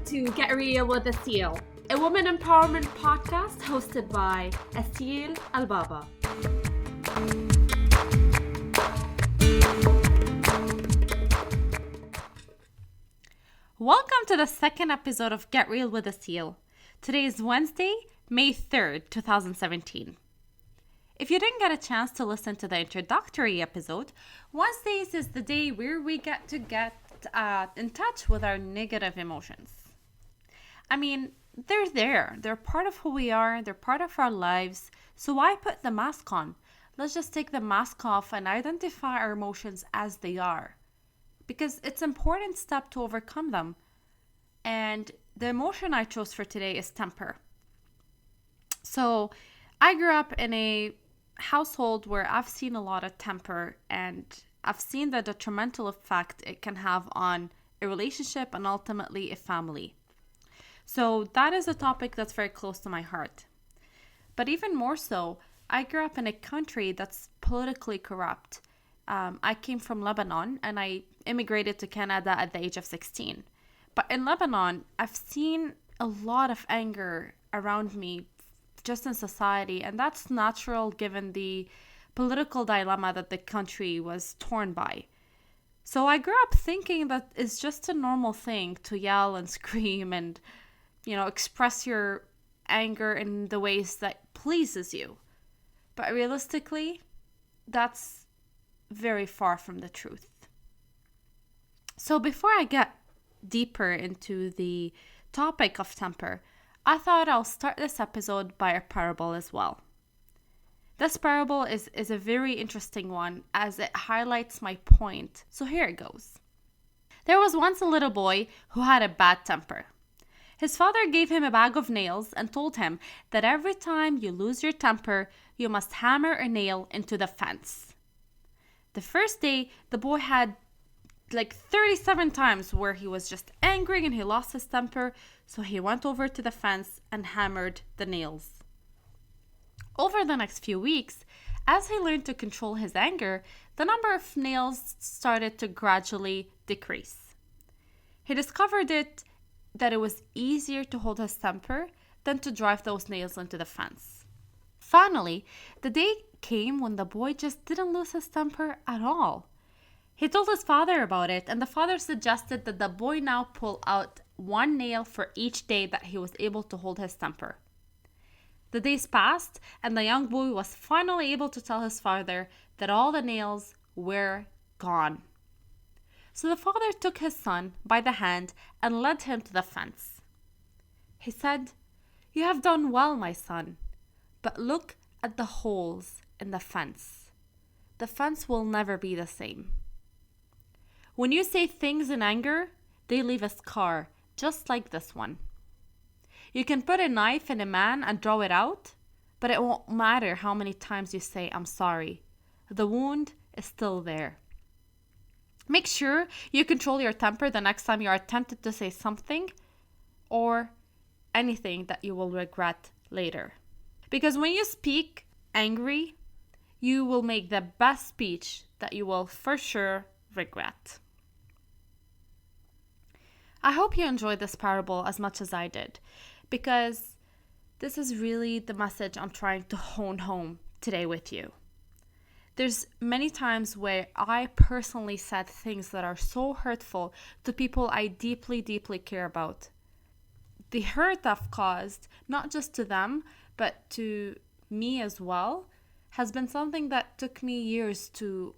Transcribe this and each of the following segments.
to Get Real with Asil, a woman empowerment podcast hosted by Asil Al-Baba. Welcome to the second episode of Get Real with Asil. Today is Wednesday, May 3rd, 2017. If you didn't get a chance to listen to the introductory episode, Wednesdays is the day where we get in touch with our negative emotions. I mean, they're there. They're part of who we are. They're part of our lives. So why put the mask on? Let's just take the mask off and identify our emotions as they are. Because it's an important step to overcome them. And the emotion I chose for today is temper. So I grew up in a household where I've seen a lot of temper, and I've seen the detrimental effect it can have on a relationship and ultimately a family. So that is a topic that's very close to my heart. But even more so, I grew up in a country that's politically corrupt. I came from Lebanon and I immigrated to Canada at the age of 16. But in Lebanon, I've seen a lot of anger around me just in society, and that's natural given the political dilemma that the country was torn by. So I grew up thinking that it's just a normal thing to yell and scream and, express your anger in the ways that pleases you. But realistically, that's very far from the truth. So before I get deeper into the topic of temper, I thought I'll start this episode by a parable as well. This parable is a very interesting one as it highlights my point. So here it goes. There was once a little boy who had a bad temper. His father gave him a bag of nails and told him that every time you lose your temper, you must hammer a nail into the fence. The first day, the boy had 37 times where he was just angry and he lost his temper, so he went over to the fence and hammered the nails. Over the next few weeks, as he learned to control his anger, the number of nails started to gradually decrease. He discovered that it was easier to hold his temper than to drive those nails into the fence. Finally, the day came when the boy just didn't lose his temper at all. He told his father about it, and the father suggested that the boy now pull out one nail for each day that he was able to hold his temper. The days passed, and the young boy was finally able to tell his father that all the nails were gone. So the father took his son by the hand and led him to the fence. He said, "You have done well, my son, but look at the holes in the fence. The fence will never be the same. When you say things in anger, they leave a scar, just like this one. You can put a knife in a man and draw it out, but it won't matter how many times you say, 'I'm sorry.' The wound is still there. Make sure you control your temper the next time you are tempted to say something or anything that you will regret later. Because when you speak angry, you will make the best speech that you will for sure regret." I hope you enjoyed this parable as much as I did, because this is really the message I'm trying to hone home today with you. There's many times where I personally said things that are so hurtful to people I deeply, deeply care about. The hurt I've caused, not just to them, but to me as well, has been something that took me years to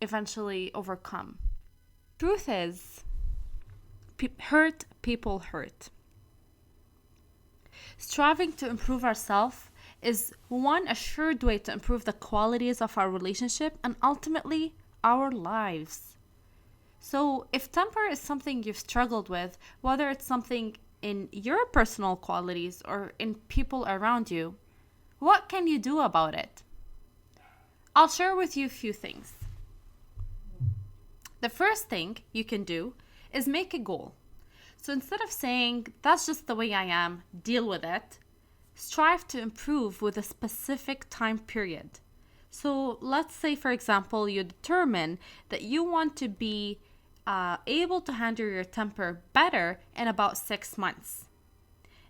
eventually overcome. Truth is, hurt people hurt. Striving to improve ourselves is one assured way to improve the qualities of our relationship and ultimately our lives. So if temper is something you've struggled with, whether it's something in your personal qualities or in people around you, what can you do about it? I'll share with you a few things. The first thing you can do is make a goal. So instead of saying, "That's just the way I am, deal with it," strive to improve with a specific time period. So let's say, for example, you determine that you want to be able to handle your temper better in about 6 months.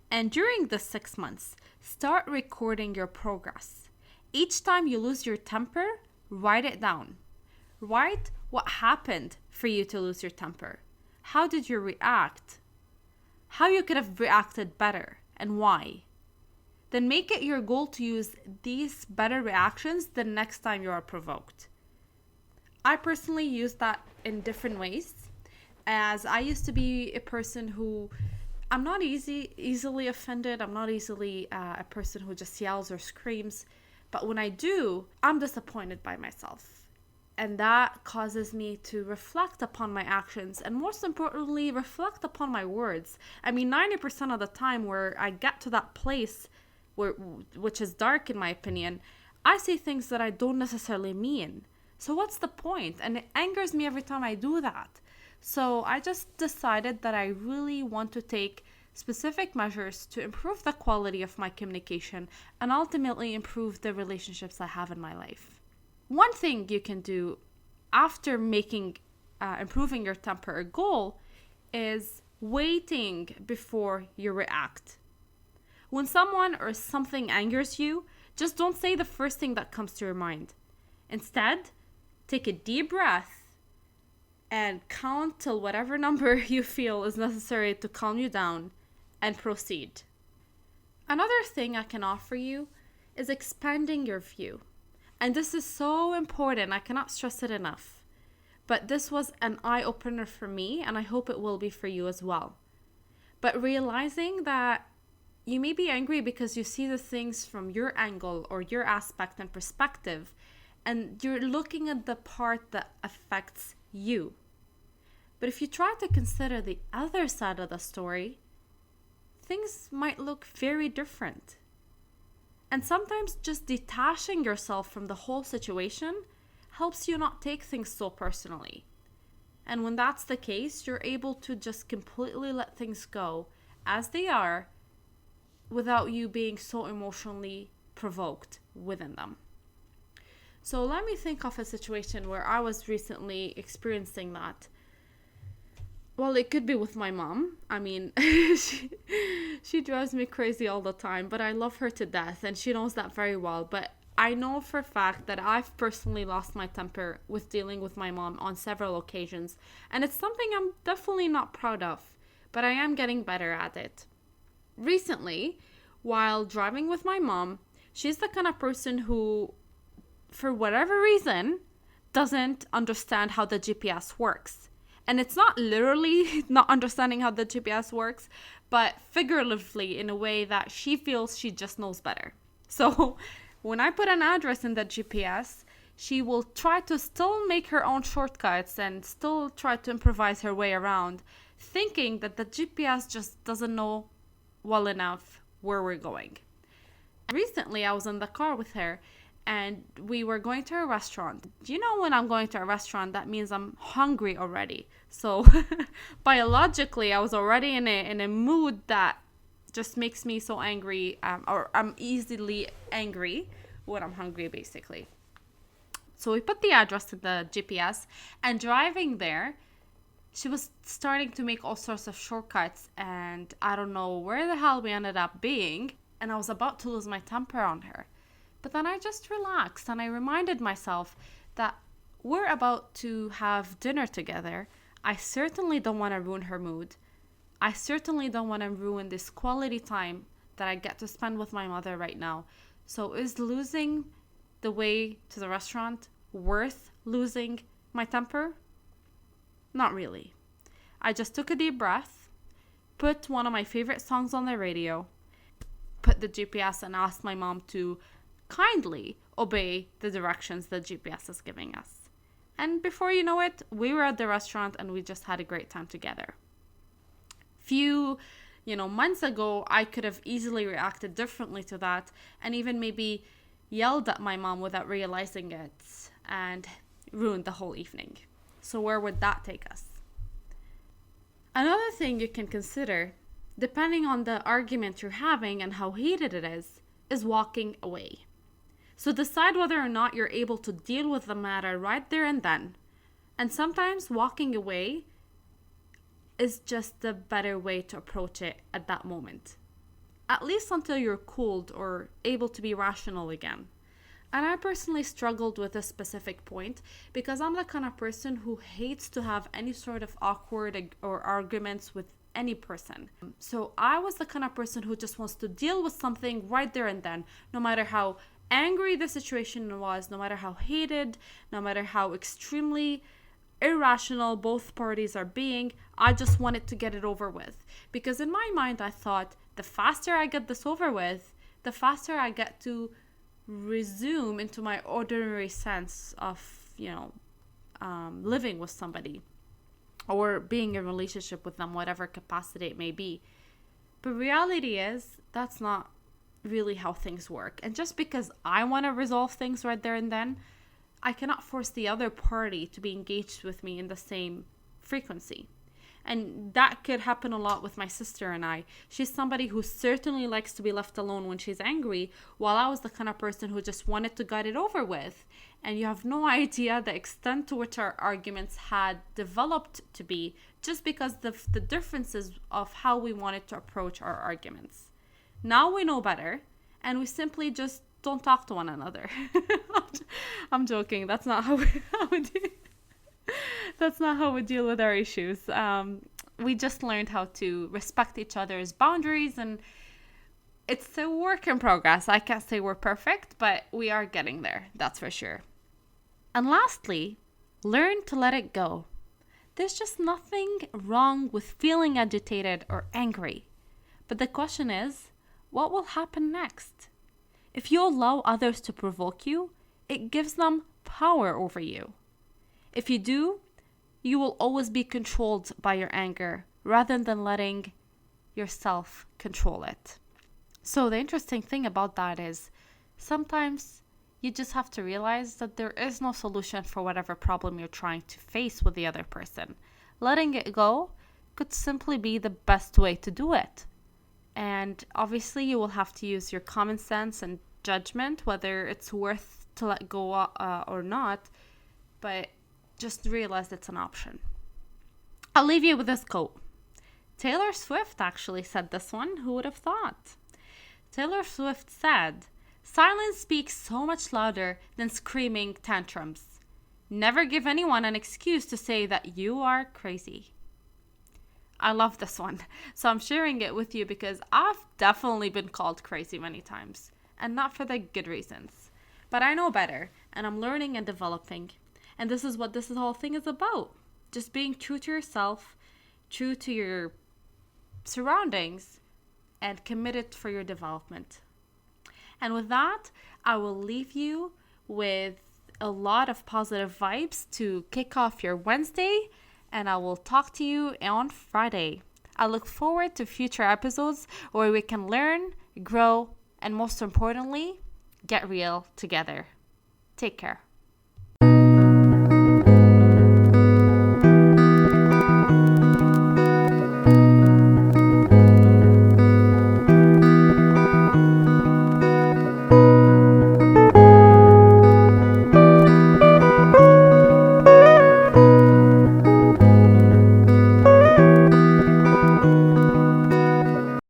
And during the 6 months, start recording your progress. Each time you lose your temper, write it down. Write what happened for you to lose your temper. How did you react? How you could have reacted better and why. Then make it your goal to use these better reactions the next time you are provoked. I personally use that in different ways, as I used to be a person who I'm not easily offended. I'm not easily a person who just yells or screams. But when I do, I'm disappointed by myself. And that causes me to reflect upon my actions and, most importantly, reflect upon my words. I mean, 90% of the time where I get to that place which is dark in my opinion, I say things that I don't necessarily mean. So what's the point? And it angers me every time I do that. So I just decided that I really want to take specific measures to improve the quality of my communication and ultimately improve the relationships I have in my life. One thing you can do after making improving your temper a goal is waiting before you react. When someone or something angers you, just don't say the first thing that comes to your mind. Instead, take a deep breath and count till whatever number you feel is necessary to calm you down and proceed. Another thing I can offer you is expanding your view. And this is so important. I cannot stress it enough. But this was an eye-opener for me, and I hope it will be for you as well. But realizing that you may be angry because you see the things from your angle or your aspect and perspective, and you're looking at the part that affects you. But if you try to consider the other side of the story, things might look very different. And sometimes just detaching yourself from the whole situation helps you not take things so personally. And when that's the case, you're able to just completely let things go as they are without you being so emotionally provoked within them. So let me think of a situation where I was recently experiencing that. Well, it could be with my mom. I mean, she drives me crazy all the time, but I love her to death, and she knows that very well. But I know for a fact that I've personally lost my temper with dealing with my mom on several occasions, and it's something I'm definitely not proud of, but I am getting better at it. Recently, while driving with my mom, she's the kind of person who, for whatever reason, doesn't understand how the GPS works. And it's not literally not understanding how the GPS works, but figuratively in a way that she feels she just knows better. So when I put an address in the GPS, she will try to still make her own shortcuts and still try to improvise her way around, thinking that the GPS just doesn't know well enough where we're going. Recently, I was in the car with her and we were going to a restaurant. You know, when I'm going to a restaurant, that means I'm hungry already. So biologically, I was already in a mood that just makes me so angry, or I'm easily angry when I'm hungry, basically. So we put the address in the GPS, and driving there, she was starting to make all sorts of shortcuts, and I don't know where the hell we ended up being, and I was about to lose my temper on her. But then I just relaxed, and I reminded myself that we're about to have dinner together. I certainly don't want to ruin her mood. I certainly don't want to ruin this quality time that I get to spend with my mother right now. So is losing the way to the restaurant worth losing my temper? Not really. I just took a deep breath, put one of my favorite songs on the radio, put the GPS, and asked my mom to kindly obey the directions the GPS is giving us. And before you know it, we were at the restaurant and we just had a great time together. Few, months ago, I could have easily reacted differently to that and even maybe yelled at my mom without realizing it and ruined the whole evening. So where would that take us? Another thing you can consider, depending on the argument you're having and how heated it is walking away. So decide whether or not you're able to deal with the matter right there and then. And sometimes walking away is just the better way to approach it at that moment. At least until you're cooled or able to be rational again. And I personally struggled with this specific point because I'm the kind of person who hates to have any sort of awkward or arguments with any person. So I was the kind of person who just wants to deal with something right there and then, no matter how angry the situation was, no matter how hated, no matter how extremely irrational both parties are being. I just wanted to get it over with. Because in my mind, I thought the faster I get this over with, the faster I get to resume into my ordinary sense of, living with somebody or being in a relationship with them, whatever capacity it may be. But reality is that's not really how things work. And just because I want to resolve things right there and then, I cannot force the other party to be engaged with me in the same frequency. And that could happen a lot with my sister and I. She's somebody who certainly likes to be left alone when she's angry, while I was the kind of person who just wanted to get it over with. And you have no idea the extent to which our arguments had developed to be just because the differences of how we wanted to approach our arguments. Now we know better, and we simply just don't talk to one another. I'm joking. That's not how we do. That's not how we deal with our issues. We just learned how to respect each other's boundaries, and it's a work in progress. I can't say we're perfect, but we are getting there. That's for sure. And lastly, learn to let it go. There's just nothing wrong with feeling agitated or angry. But the question is, what will happen next? If you allow others to provoke you, it gives them power over you. If you do, you will always be controlled by your anger rather than letting yourself control it. So the interesting thing about that is sometimes you just have to realize that there is no solution for whatever problem you're trying to face with the other person. Letting it go could simply be the best way to do it. And obviously you will have to use your common sense and judgment, whether it's worth to let go or not, but just realize it's an option. I'll leave you with this quote. Taylor Swift actually said this one. Who would have thought? Taylor Swift said, "Silence speaks so much louder than screaming tantrums. Never give anyone an excuse to say that you are crazy." I love this one. So I'm sharing it with you because I've definitely been called crazy many times, and not for the good reasons. But I know better, and I'm learning and developing. And this is what this whole thing is about. Just being true to yourself, true to your surroundings, and committed for your development. And with that, I will leave you with a lot of positive vibes to kick off your Wednesday, and I will talk to you on Friday. I look forward to future episodes where we can learn, grow, and most importantly, get real together. Take care.